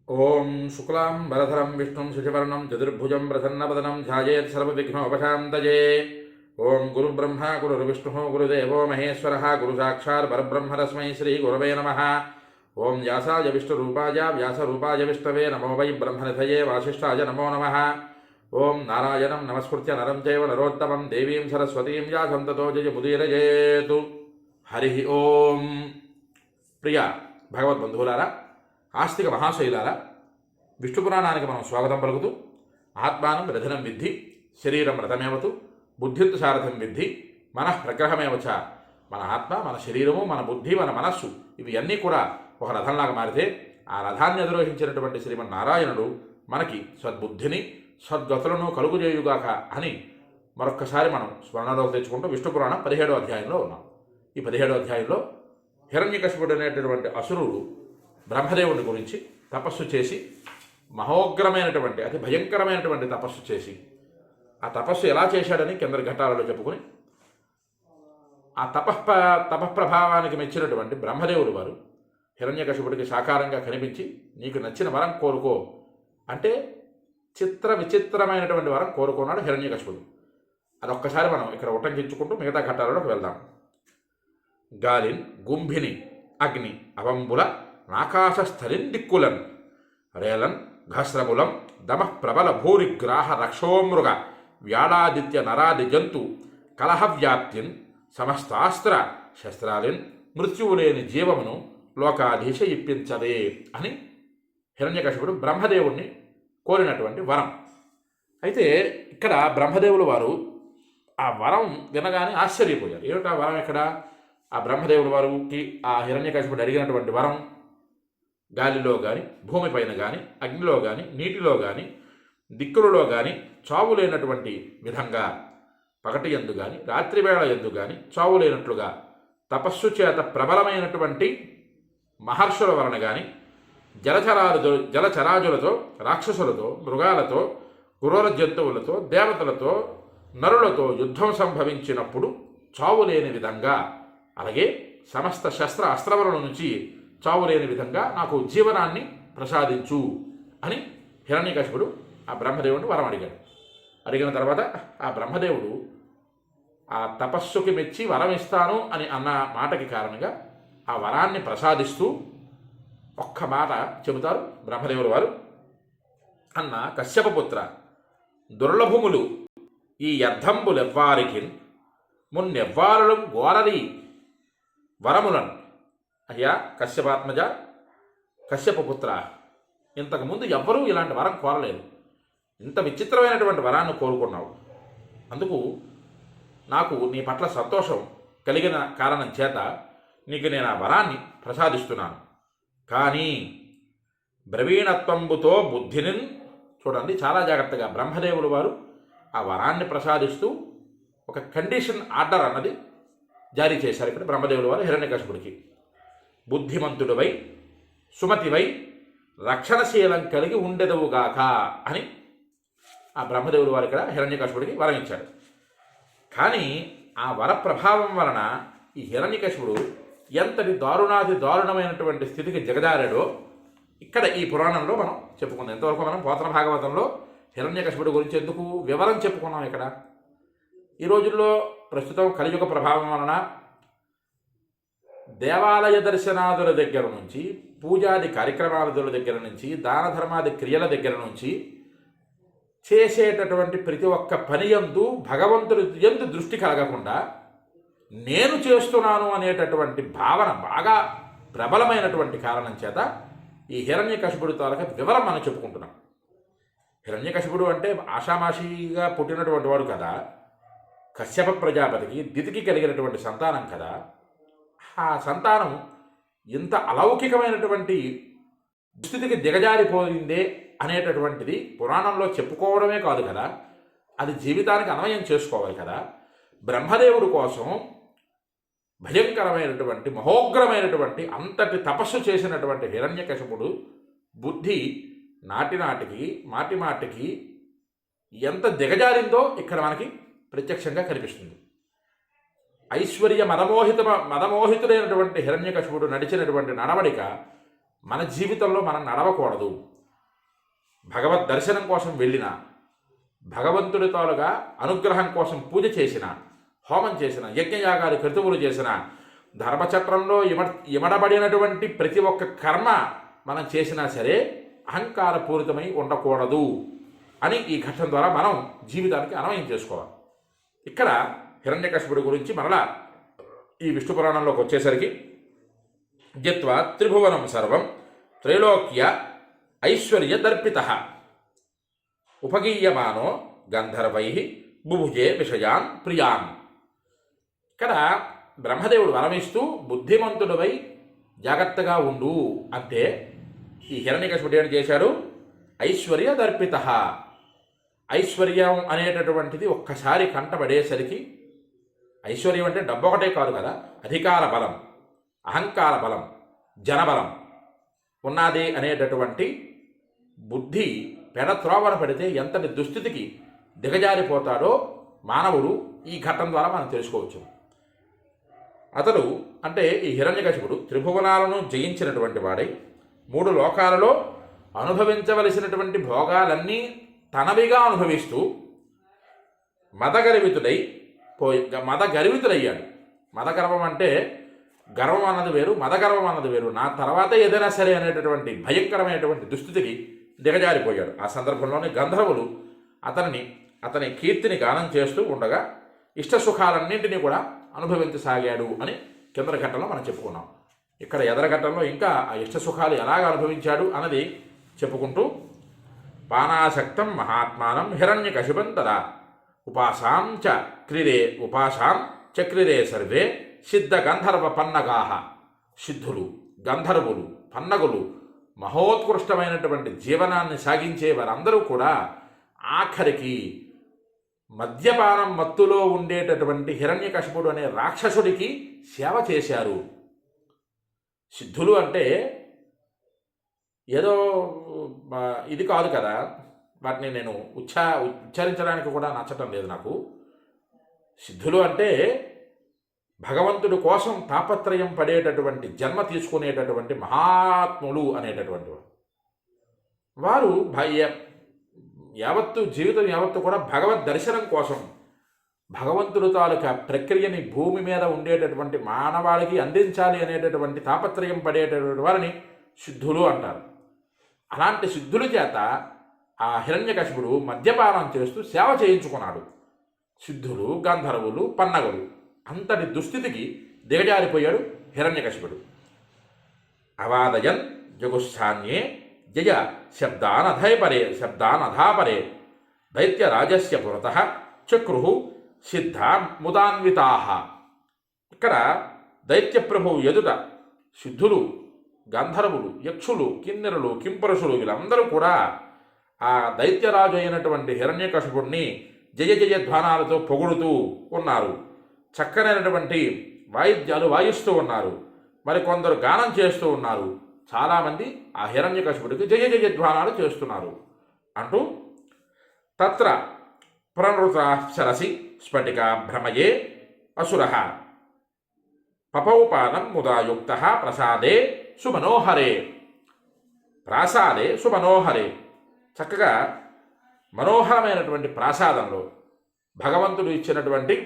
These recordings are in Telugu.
ఓం శుక్లాం వరధరం విష్ణుం శశివర్ణం చతుర్భుజం ప్రసన్నవదనం ధ్యాయేత్ సర్వవిఘ్నోపశాంతయే. ఓం గురుబ్రహ్మ గురుర్విష్ణుః గురుదేవో మహేశ్వరः గురుసాక్షాత్ పరబ్రహ్మ తస్మై శ్రీ గురవే నమః. ఓం వ్యాసాయ విష్ణురూపాయ వ్యాసరూపాయ విష్ణవే నమో వై బ్రహ్మనిధయే వాసిష్ఠాయ నమో నమః. ఓం నారాయణం నమస్కృత్య నరం చైవ నరోత్తమం దేవీం సరస్వతీం వ్యాసం తతో జయముదీరయేతు. హరి ఓం. ప్రియ భగవద్బంధువులారా, ఆస్తిక మహాశైలారా, విష్ణు పురాణానికి మనం స్వాగతం పలుకుతూ, ఆత్మానం రథనం విద్ధి, శరీరం రథమేవతు, బుద్ధిత్తు సారథం విద్ధి, మనః ప్రగ్రహమేవచ. మన ఆత్మ, మన శరీరము, మన బుద్ధి, మన మనస్సు ఇవి అన్నీ కూడా ఒక రథంలాగా మారితే ఆ రథాన్ని అధిరోహించినటువంటి శ్రీమన్నారాయణుడు మనకి సద్బుద్ధిని సద్గతులను కలుగుజేయుగాక అని మరొక్కసారి మనం స్మరణలోకి తెచ్చుకుంటూ విష్ణు పురాణం 17వ అధ్యాయంలో ఉన్నాం. ఈ 17వ అధ్యాయంలో హిరణ్యకశిపుడు అనేటటువంటి అసురుడు బ్రహ్మదేవుని గురించి తపస్సు చేసి మహోగ్రమైనటువంటి అతి భయంకరమైనటువంటి తపస్సు చేసి ఆ తపస్సు ఎలా చేశాడని కిందటి ఘట్టాలలో చెప్పుకుని ఆ తపఃప్రభావానికి మెచ్చినటువంటి బ్రహ్మదేవుడు వారు హిరణ్యకశిపుడికి సాకారంగా కనిపించి, నీకు నచ్చిన వరం కోరుకో అంటే చిత్ర విచిత్రమైనటువంటి వరం కోరుకున్నాడు హిరణ్యకశిపుడు. అదొక్కసారి మనం ఇక్కడ ఉటంకించుకుంటూ మిగతా ఘట్టాలలోకి వెళ్దాం. గాలిన్ గుంభిని అగ్ని అవంబుల నాకాశస్థలిన్ దిక్కులన్ రేలన్ ఘస్రములం దమః ప్రబల భూరిగ్రాహ రక్షోమృగ వ్యాడాదిత్య నరాది జంతు కలహవ్యాప్తిన్ సమస్తాస్త్ర శస్త్రాలిన్ మృత్యువు లేని జీవమును లోకాధీశ ఇప్పించదే అని హిరణ్యకశిపుడు బ్రహ్మదేవుణ్ణి కోరినటువంటి వరం. అయితే ఇక్కడ బ్రహ్మదేవులు వారు ఆ వరం వినగానే ఆశ్చర్యపోయారు. ఏమిటా వరం? ఇక్కడ ఆ బ్రహ్మదేవుల వారికి ఆ హిరణ్యకశిపుడు అడిగినటువంటి వరం గాలిలో కానీ, భూమిపైన కానీ, అగ్నిలో కానీ, నీటిలో కానీ, దిక్కులలో కానీ చావు లేనటువంటి విధంగా, పగటి యందు కానీ రాత్రివేళ యందు కానీ చావు లేనట్లుగా తపస్సు చేత ప్రబలమైనటువంటి మహర్షుల వలన కానీ జలచరాజులతో, రాక్షసులతో, మృగాలతో, క్రూర జంతువులతో, దేవతలతో, నరులతో యుద్ధం సంభవించినప్పుడు చావు లేని విధంగా, అలాగే సమస్త శస్త్ర అస్త్రముల నుంచి చావు లేని విధంగా నాకు జీవనాన్ని ప్రసాదించు అని హిరణ్యకశిపుడు ఆ బ్రహ్మదేవుడిని వరం అడిగాడు. అడిగిన తర్వాత ఆ బ్రహ్మదేవుడు ఆ తపస్సుకి మెచ్చి వరం ఇస్తాను అని అన్న మాటకి కారణంగా ఆ వరాన్ని ప్రసాదిస్తూ ఒక్క మాట చెబుతారు బ్రహ్మదేవుల వారు. అన్న కశ్యపపుత్ర, దుర్లభములు ఈ యర్థంబులెవ్వారికి మున్నెవ్వారులం గోరరి వరములను. అయ్యా కశ్యపాత్మజ, కశ్యపపుత్ర, ఇంతకుముందు ఎవ్వరూ ఇలాంటి వరం కోరలేదు. ఇంత విచిత్రమైనటువంటి వరాన్ని కోరుకున్నావు. అందుకు నాకు నీ పట్ల సంతోషం కలిగిన కారణం చేత నీకు నేను ఆ వరాన్ని ప్రసాదిస్తున్నాను. కానీ బ్రవీణత్వంబుతో బుద్ధిని, చూడండి చాలా జాగ్రత్తగా బ్రహ్మదేవులు వారు ఆ వరాన్ని ప్రసాదిస్తూ ఒక కండిషన్ ఆర్డర్ అన్నది జారీ చేశారు ఇక్కడ బ్రహ్మదేవుల వారు హిరణ్యకశిపుడికి. బుద్ధిమంతుడివై సుమతివై రక్షణశీలం కలిగి ఉండెదవుగాక అని ఆ బ్రహ్మదేవుల వారు ఇక్కడ హిరణ్యకశిపుడికి వరం ఇచ్చాడు. కానీ ఆ వర ప్రభావం వలన ఈ హిరణ్యకశిపుడు ఎంతటి దారుణమైనటువంటి స్థితికి జగదారాడో ఇక్కడ ఈ పురాణంలో మనం చెప్పుకున్నాం. ఎంతవరకు మనం పోతన భాగవతంలో హిరణ్యకశిపుడి గురించి ఎందుకు వివరం చెప్పుకున్నాం. ఇక్కడ ఈ రోజుల్లో ప్రస్తుతం కలియుగ ప్రభావం వలన దేవాలయ దర్శనాదుల దగ్గర నుంచి, పూజాది కార్యక్రమాల దగ్గర నుంచి, దాన ధర్మాది క్రియల దగ్గర నుంచి చేసేటటువంటి ప్రతి ఒక్క పని యందు భగవంతుడి యందు దృష్టి కలగకుండా నేను చేస్తున్నాను అనేటటువంటి భావన బాగా ప్రబలమైనటువంటి కారణం చేత ఈ హిరణ్యకశిపుడి తాలూకా వివరం మనం చెప్పుకుంటున్నాం. హిరణ్యకశిపుడు అంటే ఆషామాషిగా పుట్టినటువంటి వాడు కదా, కశ్యప ప్రజాపతికి దితికి కలిగినటువంటి సంతానం కదా. ఆ సంతానం ఇంత అలౌకికమైనటువంటి దుస్థితికి దిగజారిపోయిందే అనేటటువంటిది పురాణంలో చెప్పుకోవడమే కాదు కదా, అది జీవితానికి అన్వయం చేసుకోవాలి కదా. బ్రహ్మదేవుడి కోసం భయంకరమైనటువంటి మహోగ్రమైనటువంటి అంతటి తపస్సు చేసినటువంటి హిరణ్యకశిపుడు బుద్ధి మాటి మాటికి ఎంత దిగజారిందో ఇక్కడ మనకి ప్రత్యక్షంగా కనిపిస్తుంది. ఐశ్వర్య మదమోహితుడైనటువంటి హిరణ్యకశిపుడు నడిచినటువంటి నడవడిక మన జీవితంలో మనం నడవకూడదు. భగవద్ దర్శనం కోసం వెళ్ళిన, భగవంతుడి తాలుగా అనుగ్రహం కోసం పూజ చేసిన, హోమం చేసిన, యజ్ఞయాగాలు క్రతువులు చేసిన, ధర్మచక్రంలో ఇమడబడినటువంటి ప్రతి ఒక్క కర్మ మనం చేసినా సరే అహంకారపూరితమై ఉండకూడదు అని ఈ ఘట్టం ద్వారా మనం జీవితానికి అన్వయం చేసుకోవాలి. ఇక్కడ హిరణ్యకశిపుడి గురించి మరలా ఈ విష్ణు పురాణంలోకి వచ్చేసరికి జిత్వా త్రిభువనం సర్వం త్రైలోక్య ఐశ్వర్య దర్పిత ఉపగీయమానో గంధర్వై బుభుజే విషయాన్ ప్రియాన్. ఇక్కడ బ్రహ్మదేవుడు వరమిస్తూ బుద్ధిమంతుడివై జాగ్రత్తగా ఉండు అంటే ఈ హిరణ్యకశిపుడు ఏం చేశాడు? ఐశ్వర్య దర్పిత. ఐశ్వర్యం అనేటటువంటిది ఒక్కసారి కంటపడేసరికి, ఐశ్వర్యం అంటే డబ్బు ఒకటే కాదు కదా, అధికార బలం, అహంకార బలం, జనబలం ఉన్నది అనేటటువంటి బుద్ధి పెడత్రోవన పడితే ఎంతటి దుస్థితికి దిగజారిపోతాడో మానవుడు ఈ ఘట్టం ద్వారా మనం తెలుసుకోవచ్చు. అతడు అంటే ఈ హిరణ్యకశిపుడు త్రిభువనాలను జయించినటువంటి వాడై 3 లోకాలలో అనుభవించవలసినటువంటి భోగాలన్నీ తనవిగా అనుభవిస్తూ మదగర్వితుడయ్యాడు. మదగర్వం అంటే గర్వం అన్నది వేరు, మదగర్వం అన్నది వేరు. నా తర్వాత ఏదైనా సరే అనేటటువంటి భయంకరమైనటువంటి దుస్థితికి దిగజారిపోయాడు. ఆ సందర్భంలోనే గంధర్వులు అతని కీర్తిని గానం చేస్తూ ఉండగా ఇష్టసుఖాలన్నింటినీ కూడా అనుభవించసాగాడు అని కింద ఘట్టంలో మనం చెప్పుకున్నాం. ఇక్కడ ఎదర ఘట్టంలో ఇంకా ఆ ఇష్టసుఖాలు ఎలాగ అనుభవించాడు అన్నది చెప్పుకుంటూ పానాసక్తం మహాత్మానం హిరణ్యకశిపం తదా ఉపాసాం చక్రిరే సర్వే సిద్ధ గంధర్వ పన్నగాహ. సిద్ధులు, గంధర్వులు, పన్నగులు, మహోత్కృష్టమైనటువంటి జీవనాన్ని సాగించే వారందరూ కూడా ఆఖరికి మద్యపానం మత్తులో ఉండేటటువంటి హిరణ్యకశిపుడు అనే రాక్షసుడికి సేవ చేశారు. సిద్ధులు అంటే ఏదో ఇది కాదు కదా, వాటిని నేను ఉచ్చరించడానికి కూడా నచ్చటం లేదు నాకు. సిద్ధులు అంటే భగవంతుడి కోసం తాపత్రయం పడేటటువంటి, జన్మ తీసుకునేటటువంటి మహాత్ములు అనేటటువంటి వారు జీవితం యావత్తు కూడా భగవద్ దర్శనం కోసం, భగవంతుడు తాలూకా ప్రక్రియని భూమి మీద ఉండేటటువంటి మానవాళికి అందించాలి అనేటటువంటి తాపత్రయం పడేటటువంటి వారిని సిద్ధులు అంటారు. అలాంటి సిద్ధుల చేత ఆ హిరణ్యకశిపుడు మద్యపానం చేస్తూ సేవ చేయించుకున్నాడు. సిద్ధులు, గంధర్వులు, పన్నగులు అంతటి దుస్థితికి దిగజారిపోయాడు హిరణ్యకశిపుడు. అవాదయన్ జగుస్థాన్యే జయ శబ్దానధాపరే దైత్యరాజస్య పురతః చక్రు సిద్ధ ముదాన్వితా. ఇక్కడ దైత్యప్రభువు ఎదుట సిద్ధులు, గంధర్వులు, యక్షులు, కిన్నెరులు, కింపురుషులు వీళ్ళందరూ కూడా ఆ దైత్యరాజు అయినటువంటి హిరణ్యకశిపుడిని జయ జయ ధ్వానాలతో పొగుడుతూ ఉన్నారు. చక్కనైనటువంటి వాయిద్యాలు వాయిస్తూ ఉన్నారు. మరికొందరు గానం చేస్తూ ఉన్నారు. చాలామంది ఆ హిరణ్యకశిపుడికి జయ జయ ధ్వానాలు చేస్తున్నారు అంటూ తత్ర పునరుతాశరసి స్ఫటిక భ్రమయే అసుర పపౌపానం ముదాయుక్త ప్రసాదే సుమనోహరే. చక్కగా మనోహరమైనటువంటి ప్రాసాదంలో భగవంతుడు ఇచ్చినటువంటి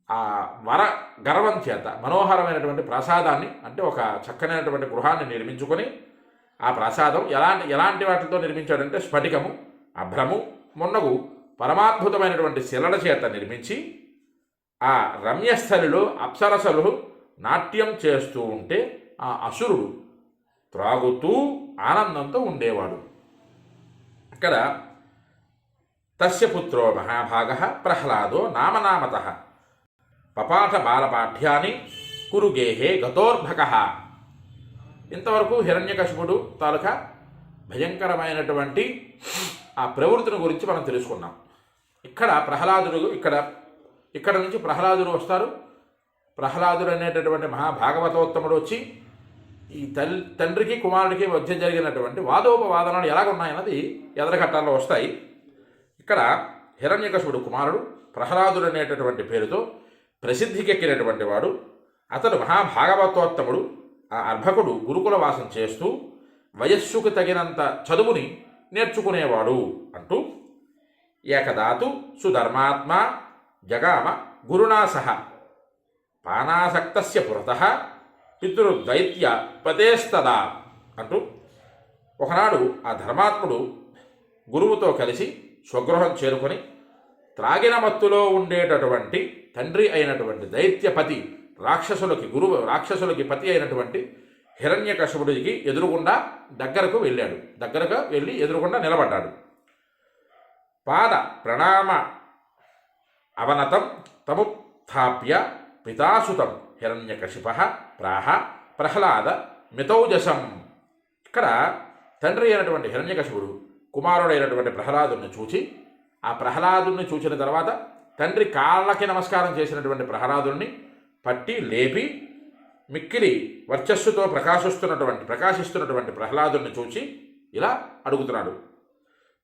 ఆ వర గర్వం చేత మనోహరమైనటువంటి ప్రాసాదాన్ని, అంటే ఒక చక్కనైనటువంటి గృహాన్ని నిర్మించుకొని, ఆ ప్రాసాదం ఎలాంటి వాటితో నిర్మించాడంటే స్ఫటికము, అభ్రము, మొన్నగు పరమాద్భుతమైనటువంటి శిలల చేత నిర్మించి ఆ రమ్యస్థలిలో అప్సరసలు నాట్యం చేస్తూ ఉంటే ఆ అసురుడు త్రాగుతూ ఆనందంతో ఉండేవాడు. ఇక్కడ తస్య పుత్రో మహాభాగః ప్రహ్లాదో నామనామతః పపాఠ బాలపాఠ్యాని కురుగేహే గతోర్భకః. ఇంతవరకు హిరణ్యకశిపుడు తాలూకా భయంకరమైనటువంటి ఆ ప్రవృత్తిని గురించి మనం తెలుసుకున్నాం. ఇక్కడ ప్రహ్లాదుడు ఇక్కడ నుంచి ప్రహ్లాదుడు వస్తారు. ప్రహ్లాదుడు అనేటటువంటి మహాభాగవతోత్తముడు వచ్చి ఈ తండ్రికి కుమారుడికి మధ్య జరిగినటువంటి వాదోపవాదనలు ఎలాగున్నాయన్నది ఎదరఘట్టాల్లో వస్తాయి. ఇక్కడ హిరణ్యకశిపుడు కుమారుడు ప్రహ్లాదుడు అనేటటువంటి పేరుతో ప్రసిద్ధికెక్కినటువంటి వాడు. అతడు మహాభాగవతోత్తముడు. ఆ అర్భకుడు గురుకుల వాసం చేస్తూ వయస్సుకు తగినంత చదువుని నేర్చుకునేవాడు అంటూ ఏకదాతు సుధర్మాత్మ జగామ గురునా సహ పానాసక్తస్య పురతః పితృదైత్య పతేస్తదా అంటూ ఒకనాడు ఆ ధర్మాత్ముడు గురువుతో కలిసి స్వగృహం చేరుకొని త్రాగిన మత్తులో ఉండేటటువంటి తండ్రి అయినటువంటి దైత్యపతి రాక్షసులకి పతి అయినటువంటి హిరణ్యకశిపుడికి ఎదురుగుండా దగ్గరకు వెళ్ళి ఎదురుగుండా నిలబడ్డాడు. పాద ప్రణామ అవనతం తముత్థాప్య పితాసుతం హిరణ్యకశిపః ప్రాహ ప్రహ్లాద మితౌజసం. ఇక్కడ తండ్రి అయినటువంటి హిరణ్యకశిపుడు కుమారుడైనటువంటి ప్రహ్లాదుని చూచి, ఆ ప్రహ్లాదుని చూచిన తర్వాత తండ్రి కాళ్ళకి నమస్కారం చేసినటువంటి ప్రహ్లాదుని పట్టి లేపి మిక్కిలి వర్చస్సుతో ప్రకాశిస్తున్నటువంటి ప్రహ్లాదుని చూచి ఇలా అడుగుతున్నాడు.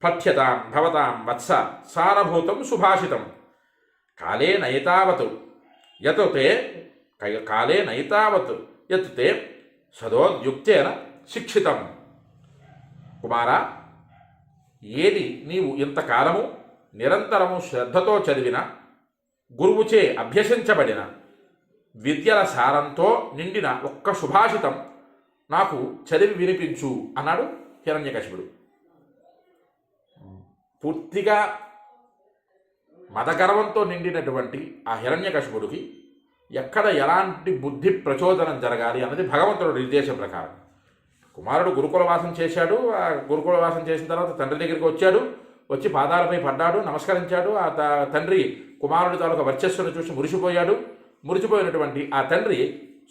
పఠ్యతాం భవతాం వత్స సారభూతం సుభాషితం కాలే నైతావత్ యత్ తే సదోద్యుక్తేన శిక్షితం. కుమారా, ఏది నీవు ఇంతకాలము నిరంతరము శ్రద్ధతో చదివిన, గురువుచే అభ్యసించబడిన విద్యల సారంతో నిండిన ఒక్క సుభాషితం నాకు చదివి వినిపించు అన్నాడు హిరణ్యకశిపుడు. పూర్తిగా మదగర్వంతో నిండినటువంటి ఆ హిరణ్యకశిపుడికి ఎక్కడ ఎలాంటి బుద్ధి ప్రచోదనం జరగాలి అన్నది భగవంతుడి నిర్దేశం ప్రకారం. కుమారుడు గురుకులవాసం చేశాడు. ఆ గురుకులవాసం చేసిన తర్వాత తండ్రి దగ్గరికి వచ్చి పాదాలపై పడ్డాడు, నమస్కరించాడు. ఆ తండ్రి కుమారుడి తాలూకా వర్చస్సును చూసి మురిసిపోయినటువంటి ఆ తండ్రి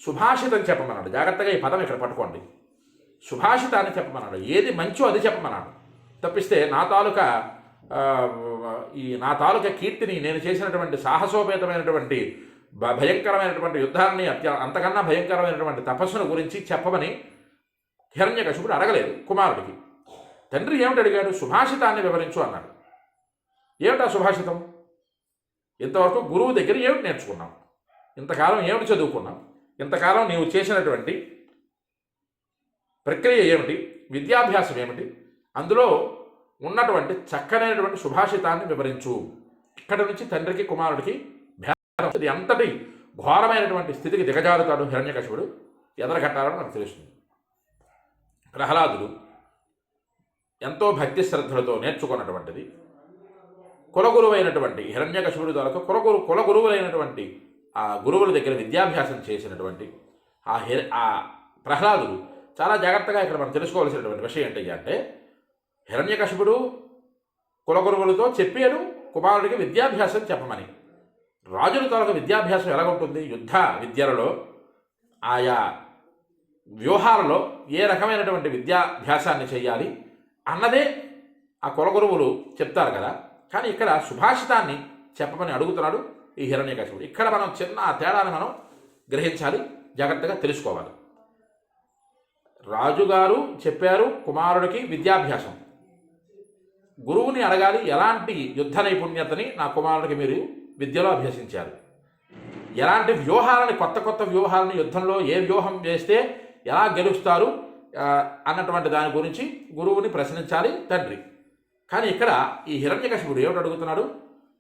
సుభాషితం చెప్పమన్నాడు. జాగ్రత్తగా ఈ పదం ఇక్కడ పట్టుకోండి. సుభాషితాన్ని చెప్పమన్నాడు. ఏది మంచో అది చెప్పమన్నాడు. తప్పిస్తే నా తాలూకా కీర్తిని, నేను చేసినటువంటి సాహసోపేతమైనటువంటి భయంకరమైనటువంటి యుద్ధాన్ని, అంతకన్నా భయంకరమైనటువంటి తపస్సును గురించి చెప్పమని హిరణ్యకశిపుడు అడగలేదు కుమారుడికి. తండ్రి ఏమిటి అడిగాడు? సుభాషితాన్ని వివరించు అన్నాడు. ఏమిటా సుభాషితం? ఇంతవరకు గురువు దగ్గర ఏమిటి నేర్చుకున్నాం? ఇంతకాలం ఏమిటి చదువుకున్నాం? ఇంతకాలం నీవు చేసినటువంటి ప్రక్రియ ఏమిటి? విద్యాభ్యాసం ఏమిటి? అందులో ఉన్నటువంటి చక్కనైనటువంటి సుభాషితాన్ని వివరించు. ఇక్కడి నుంచి తండ్రికి కుమారుడికి భేదం. ఎంతటి ఘోరమైనటువంటి స్థితికి దిగజారుతాడు హిరణ్యకశిపుడు ఎదరగట్టాలని నాకు తెలుస్తుంది. ప్రహ్లాదుడు ఎంతో భక్తి శ్రద్ధలతో నేర్చుకున్నటువంటిది, కులగురువైనటువంటి హిరణ్యకశిపుడి ద్వారా కులగురువులైనటువంటి ఆ గురువుల దగ్గర విద్యాభ్యాసం చేసినటువంటి ఆ ప్రహ్లాదుడు చాలా జాగ్రత్తగా ఇక్కడ మనం తెలుసుకోవాల్సినటువంటి విషయం ఏంటంటే, హిరణ్యకశిపుడు కులగురువులతో చెప్పాడు కుమారుడికి విద్యాభ్యాసం చెప్పమని. రాజుల తాలూకు విద్యాభ్యాసం ఎలాగుంటుంది? యుద్ధ విద్యలలో ఆయా వ్యూహాలలో ఏ రకమైనటువంటి విద్యాభ్యాసాన్ని చేయాలి అన్నదే ఆ కులగురువులు చెప్తారు కదా. కానీ ఇక్కడ సుభాషితాన్ని చెప్పమని అడుగుతున్నాడు ఈ హిరణ్యకశిపుడు. ఇక్కడ మనం చిన్న తేడాన్ని మనం గ్రహించాలి, జాగ్రత్తగా తెలుసుకోవాలి. రాజుగారు చెప్పారు కుమారుడికి విద్యాభ్యాసం. గురువుని అడగాలి, ఎలాంటి యుద్ధ నైపుణ్యతని నా కుమారుడికి మీరు విద్యలో అభ్యసించారు, ఎలాంటి వ్యూహాలని, కొత్త వ్యూహాలని, యుద్ధంలో ఏ వ్యూహం వేస్తే ఎలా గెలుస్తారు అన్నటువంటి దాని గురించి గురువుని ప్రశ్నించాలి తండ్రి. కానీ ఇక్కడ ఈ హిరణ్యకశిపుడు ఏమిటి అడుగుతున్నాడు?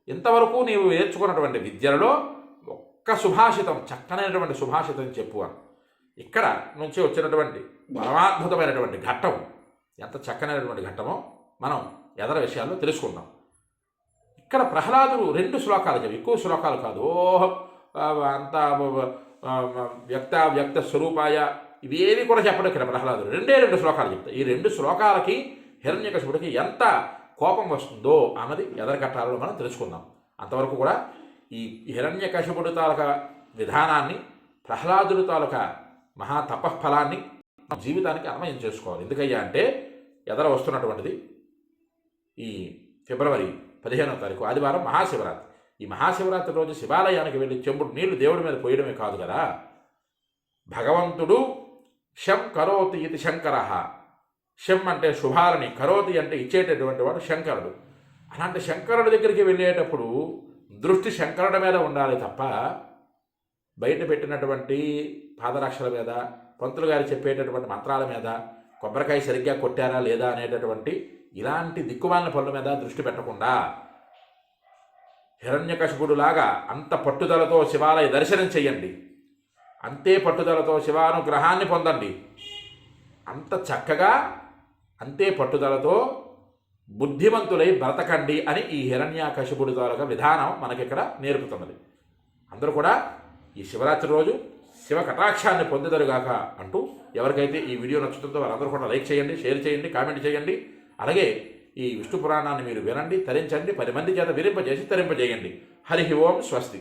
ఇంతవరకు నీవు నేర్చుకున్నటువంటి విద్యలలో ఒక్క సుభాషితం, చక్కనైనటువంటి సుభాషితం చెప్పు అని. ఇక్కడ నుంచి వచ్చినటువంటి పరమాద్భుతమైనటువంటి ఘట్టం ఎంత చక్కనైనటువంటి ఘట్టమో మనం ఎదర విషయాల్లో తెలుసుకుందాం. ఇక్కడ ప్రహ్లాదుడు 2 శ్లోకాలు చెప్పి, ఎక్కువ శ్లోకాలు కాదు, అంత వ్యక్త స్వరూపాయ ఇవేవి కూడా చెప్పడం. ఇక్కడ ప్రహ్లాదుడు 2 శ్లోకాలు చెప్తాయి. ఈ 2 శ్లోకాలకి హిరణ్యకశిపుడికి ఎంత కోపం వస్తుందో అన్నది ఎదరకట్టాలో మనం తెలుసుకుందాం. అంతవరకు కూడా ఈ హిరణ్యకశిపుడు తాలూకా విధానాన్ని, ప్రహ్లాదుడు తాలూకా మహాతపఫలాన్ని జీవితానికి అన్వయం చేసుకోవాలి. ఎందుకయ్యా అంటే ఎదర వస్తున్నటువంటిది ఈ ఫిబ్రవరి 15వ తారీఖు ఆదివారం మహాశివరాత్రి. ఈ మహాశివరాత్రి రోజు శివాలయానికి వెళ్ళి చెంబుడు నీళ్లు దేవుడి మీద పోయడమే కాదు కదా, భగవంతుడు శం కరోతి ఇది శంకర. శం అంటే శుభాలని, కరోతి అంటే ఇచ్చేటటువంటి వాడు శంకరుడు. అలాంటి శంకరుడి దగ్గరికి వెళ్ళేటప్పుడు దృష్టి శంకరుడి మీద ఉండాలి తప్ప బయట పెట్టినటువంటి పాదరక్షల మీద, పంతులు గారు చెప్పేటటువంటి మంత్రాల మీద, కొబ్బరికాయ సరిగ్గా కొట్టారా లేదా అనేటటువంటి ఇలాంటి దిక్కుమాలిన పనుల మీద దృష్టి పెట్టకుండా హిరణ్యకశిపుడులాగా అంత పట్టుదలతో శివాలయ దర్శనం చెయ్యండి, అంతే పట్టుదలతో శివానుగ్రహాన్ని పొందండి, అంత చక్కగా అంతే పట్టుదలతో బుద్ధిమంతులై బ్రతకండి అని ఈ హిరణ్యకశిపుడి తాలూకా విధానం మనకిక్కడ నేర్పుతున్నది. అందరూ కూడా ఈ శివరాత్రి రోజు శివ కటాక్షాన్ని పొందుదరుగాక అంటూ, ఎవరికైతే ఈ వీడియో నచ్చుతుందో వారందరూ కూడా లైక్ చేయండి, షేర్ చేయండి, కామెంట్ చేయండి. అలాగే ఈ విష్ణు పురాణాన్ని మీరు వినండి, తరించండి, 10 మంది చేత విరింపజేసి తరింపజేయండి. హరి ఓం స్వస్తి.